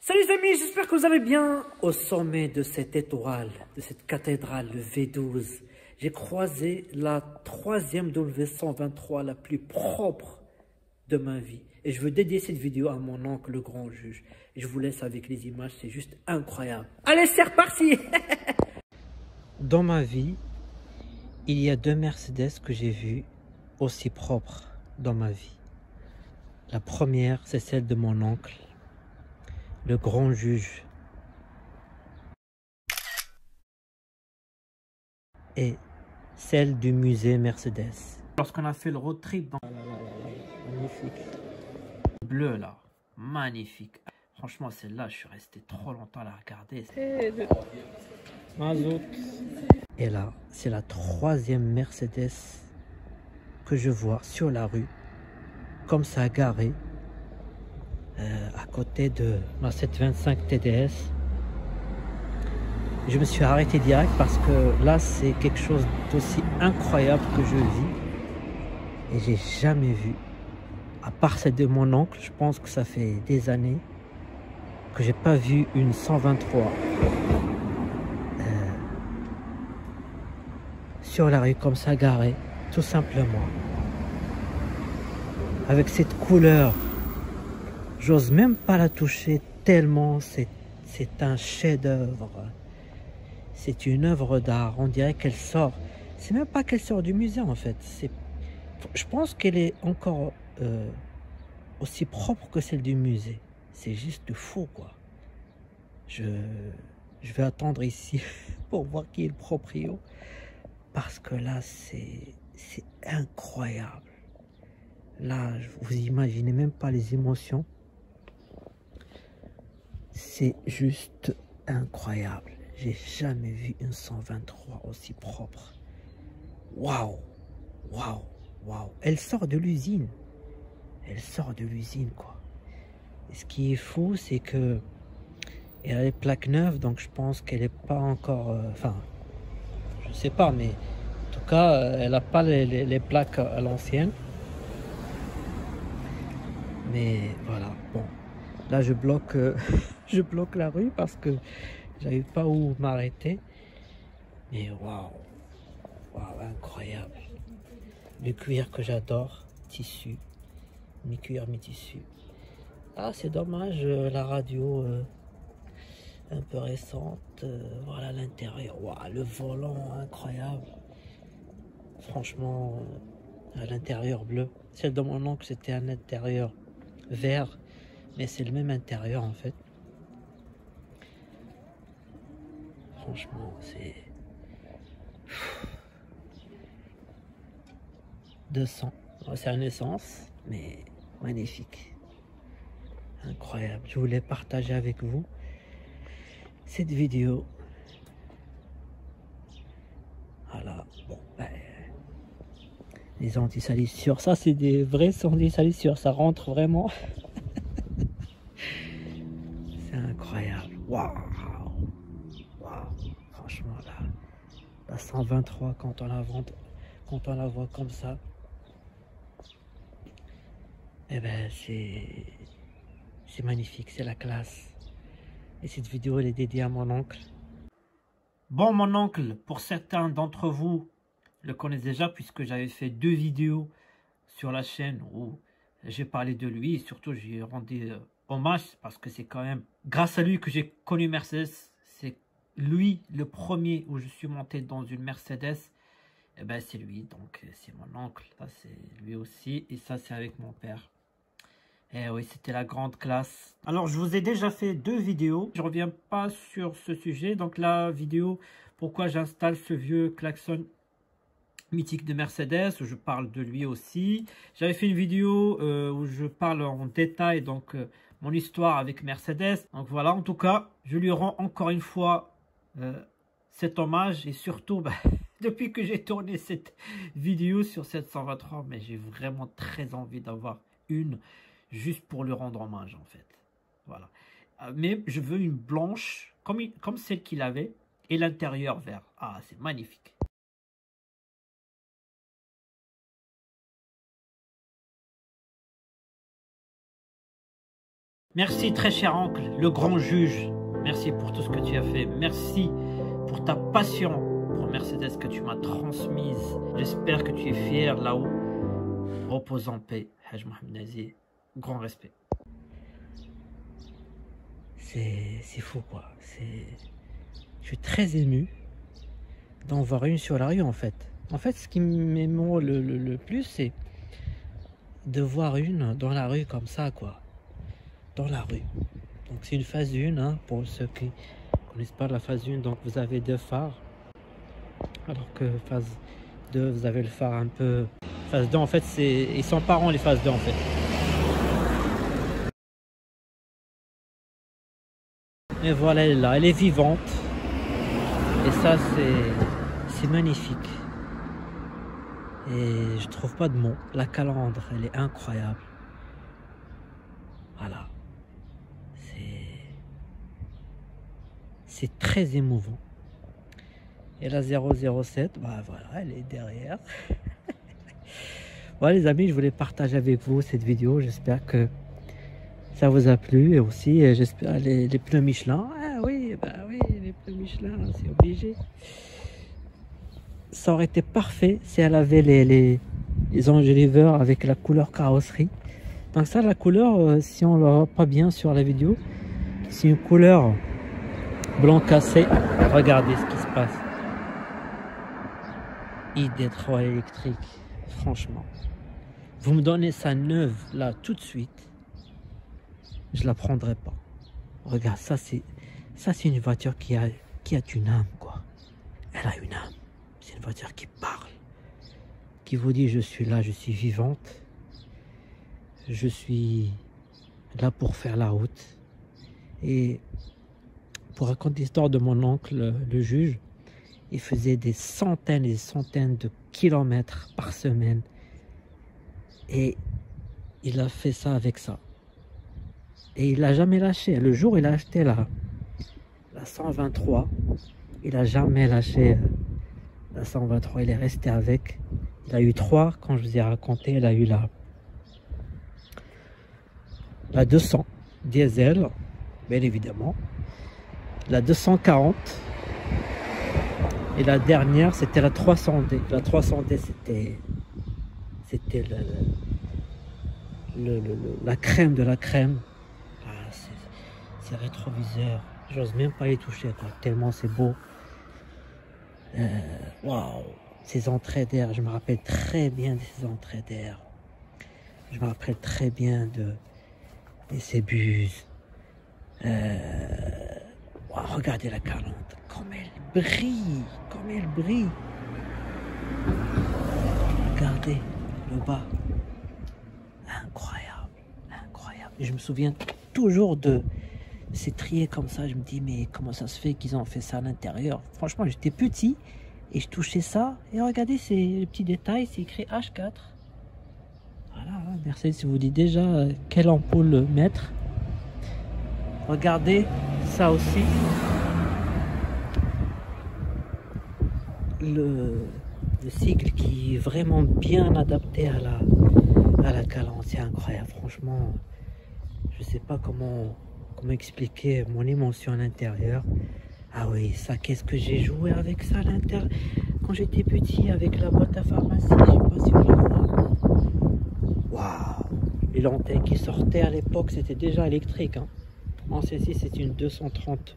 Salut les amis, j'espère que vous allez bien. Au sommet de cette étoile, de cette cathédrale, le V12, j'ai croisé la troisième W123, la plus propre de ma vie. Et je veux dédier cette vidéo à mon oncle, le grand juge. Et je vous laisse avec les images, c'est juste incroyable. Allez, c'est reparti. Dans ma vie, il y a deux Mercedes que j'ai vues aussi propres dans ma vie. La première, c'est celle de mon oncle, le grand juge. Et celle du musée Mercedes. Lorsqu'on a fait le road trip dans... Magnifique. Bleu là, magnifique. Franchement, celle-là, je suis resté trop longtemps à la regarder. Mazout. Et là, c'est la troisième Mercedes que je vois sur la rue, comme ça, garée, à côté de ma 725 TDS. Je me suis arrêté direct parce que là, c'est quelque chose d'aussi incroyable que je vis. Et j'ai jamais vu, à part celle de mon oncle, je pense que ça fait des années que j'ai pas vu une 123 sur la rue comme ça, garée, tout simplement. Avec cette couleur, j'ose même pas la toucher tellement c'est un chef-d'œuvre. C'est une œuvre d'art, on dirait qu'elle sort. C'est même pas qu'elle sort du musée en fait. Je pense qu'elle est encore aussi propre que celle du musée. C'est juste fou quoi. Je vais attendre ici pour voir qui est le proprio. Parce que là, c'est incroyable. Là, vous imaginez même pas les émotions. C'est juste incroyable. J'ai jamais vu une 123 aussi propre. Waouh, waouh, waouh. Elle sort de l'usine. Elle sort de l'usine, quoi. Et ce qui est fou, c'est que elle a les plaques neuves, donc je pense qu'elle n'est pas encore... Enfin, je sais pas, mais en tout cas, elle n'a pas les plaques à l'ancienne. Mais voilà, bon. Là, je bloque, je bloque la rue parce que j'arrive pas où m'arrêter. Mais waouh, waouh, incroyable. Le cuir que j'adore, tissu, mi-cuir, mi-tissu. Ah, c'est dommage, la radio un peu récente. Voilà l'intérieur, waouh, le volant incroyable. Franchement, à l'intérieur bleu. Celle de mon oncle, c'était un intérieur vert, mais c'est le même intérieur en fait. Franchement, c'est 200. C'est un essence, mais magnifique. Incroyable. Je voulais partager avec vous cette vidéo. Voilà. Bon, ben, les anti-salissures. Ça, c'est des vrais anti-salissures. Ça rentre vraiment. C'est incroyable. Waouh. Waouh. Franchement, là, la 123, quand on la voit comme ça, eh ben, c'est magnifique. C'est la classe. Et cette vidéo, elle est dédiée à mon oncle. Bon, mon oncle, pour certains d'entre vous, le connaissent déjà puisque j'avais fait 2 vidéos sur la chaîne où j'ai parlé de lui et surtout j'ai rendu hommage parce que c'est quand même grâce à lui que j'ai connu Mercedes. C'est lui le premier où je suis monté dans une Mercedes. Et ben c'est lui, donc c'est mon oncle. Ça c'est lui aussi et ça c'est avec mon père. Eh oui, c'était la grande classe. Alors, je vous ai déjà fait 2 vidéos. Je reviens pas sur ce sujet. Donc, la vidéo, pourquoi j'installe ce vieux klaxon mythique de Mercedes, où je parle de lui aussi. J'avais fait une vidéo où je parle en détail, donc, mon histoire avec Mercedes. Donc, voilà, en tout cas, je lui rends encore une fois cet hommage. Et surtout, bah, depuis que j'ai tourné cette vidéo sur cette 123, mais j'ai vraiment très envie d'avoir une juste pour lui rendre hommage en fait. Voilà. Mais je veux une blanche comme celle qu'il avait et l'intérieur vert. Ah, c'est magnifique. Merci très cher oncle, le grand juge. Merci pour tout ce que tu as fait. Merci pour ta passion pour Mercedes que tu m'as transmise. J'espère que tu es fier là-haut. Repose en paix, Haj Mohamed Nazir. Grand respect. C'est fou quoi. Je suis très ému d'en voir une sur la rue en fait. En fait, ce qui m'émeut le plus, c'est de voir une dans la rue comme ça quoi. Dans la rue. Donc c'est une phase 1 hein, pour ceux qui ne connaissent pas la phase 1. Donc vous avez 2 phares. Alors que phase 2, vous avez le phare un peu... Phase 2 en fait, ils sont parents les phases 2 en fait. Et voilà, elle est là, elle est vivante. Et ça, c'est magnifique. Et je trouve pas de mots. La calandre, elle est incroyable. Voilà. C'est très émouvant. Et la 007, bah voilà, elle est derrière. Voilà les amis, je voulais partager avec vous cette vidéo. J'espère que ça vous a plu. Et aussi, j'espère les pneus Michelin. Ah oui, bah oui, les pneus Michelin, c'est obligé. Ça aurait été parfait si elle avait les enjoliveurs avec la couleur carrosserie. Donc ça, la couleur, si on ne le voit pas bien sur la vidéo, c'est une couleur blanc cassé. Regardez ce qui se passe. ID3 électrique, franchement. Vous me donnez ça neuve, là, tout de suite. Je la prendrai pas. Regarde, ça c'est une voiture qui a une âme, quoi. Elle a une âme. C'est une voiture qui parle. Qui vous dit, je suis là, je suis vivante. Je suis là pour faire la route. Et pour raconter l'histoire de mon oncle, le juge, il faisait des centaines et des centaines de kilomètres par semaine. Et il a fait ça avec ça. Et il l'a jamais lâché. Le jour où il a acheté la 123, il a jamais lâché la 123. Il est resté avec. Il a eu 3, quand je vous ai raconté, il a eu la 200 diesel, bien évidemment. La 240. Et la dernière, c'était la 300D. La 300D, c'était la crème de la crème. Ah, ces rétroviseurs, j'ose même pas les toucher, quoi, tellement c'est beau. Waouh, ces entrées d'air, je me rappelle très bien de ces entrées d'air. Je me rappelle très bien de ces buses. Wow, regardez la calandre, comme elle brille, comme elle brille. Regardez le bas. Incroyable, incroyable. Et je me souviens toujours de ces triers comme ça. Je me dis, mais comment ça se fait qu'ils ont fait ça à l'intérieur? Franchement, j'étais petit et je touchais ça. Et regardez ces petits détails, c'est écrit H4. Voilà, Mercedes vous dit déjà quelle ampoule mettre. Regardez ça aussi. Le cycle qui est vraiment bien adapté à la calandre, c'est incroyable. Franchement, je sais pas comment expliquer mon émotion à l'intérieur. Ah oui, ça, qu'est-ce que j'ai joué avec ça à l'intérieur quand j'étais petit avec la boîte à pharmacie. Je sais pas si vous la voyez. Waouh, les lanternes qui sortaient à l'époque, c'était déjà électrique. Hein. Bon, celle-ci, c'est une 230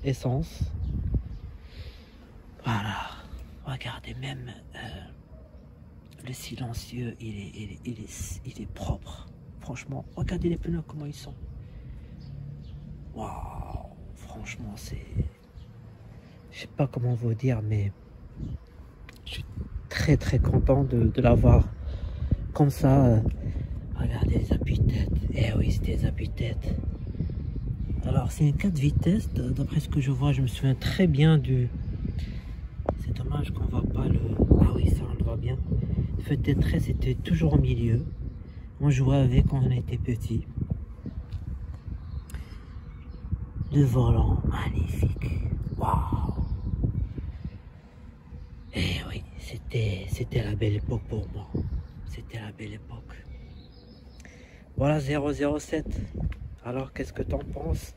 essence. Voilà. Regardez, même le silencieux, il est propre. Franchement, regardez les pneus, comment ils sont. Waouh. Franchement, c'est... Je sais pas comment vous dire, mais je suis très très content de l'avoir comme ça. Regardez les appuis-têtes. Eh oui, c'était les appuis-têtes. Alors, c'est une 4 vitesses. D'après ce que je vois, je me souviens très bien du... C'est dommage qu'on voit pas le... Ah oui, ça, on le voit bien. Le feu de 13 était toujours au milieu. On jouait avec quand on était petit. Le volant, magnifique. Waouh. Eh oui, c'était la belle époque pour moi. C'était la belle époque. Voilà 007. Alors, qu'est-ce que t'en penses?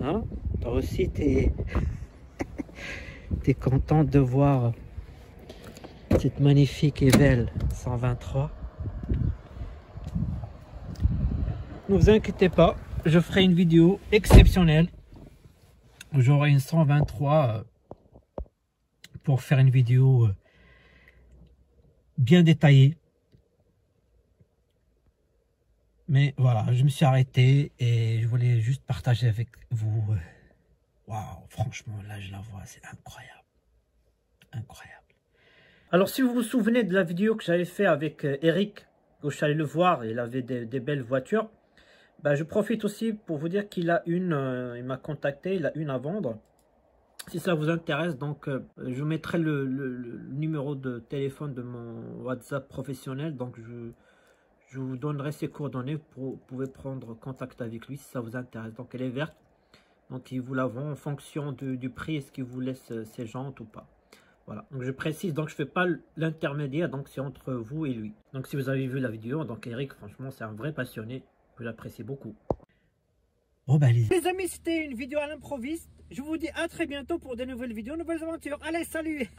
Hein? Toi aussi, t'es content de voir cette magnifique Evel 123? Ne vous inquiétez pas, je ferai une vidéo exceptionnelle où j'aurai une 123 pour faire une vidéo bien détaillée. Mais voilà, je me suis arrêté et je voulais juste partager avec vous. Waouh, franchement, là je la vois, c'est incroyable. Incroyable. Alors si vous vous souvenez de la vidéo que j'avais fait avec Eric, où je suis allé le voir, il avait des belles voitures. Ben, je profite aussi pour vous dire qu'il a une, il m'a contacté, il a une à vendre. Si ça vous intéresse, donc je vous mettrai le numéro de téléphone de mon WhatsApp professionnel. Donc je vous donnerai ses coordonnées pour vous pouvez prendre contact avec lui si ça vous intéresse. Donc elle est verte, donc il vous la vend en fonction du prix, est-ce qu'il vous laisse ses jantes ou pas. Voilà, donc je précise, donc je fais pas l'intermédiaire, donc c'est entre vous et lui. Donc si vous avez vu la vidéo, donc Eric, franchement c'est un vrai passionné, je l'apprécie beaucoup. Bon bah les amis, c'était une vidéo à l'improviste. Je vous dis à très bientôt pour de nouvelles vidéos, nouvelles aventures. Allez, salut.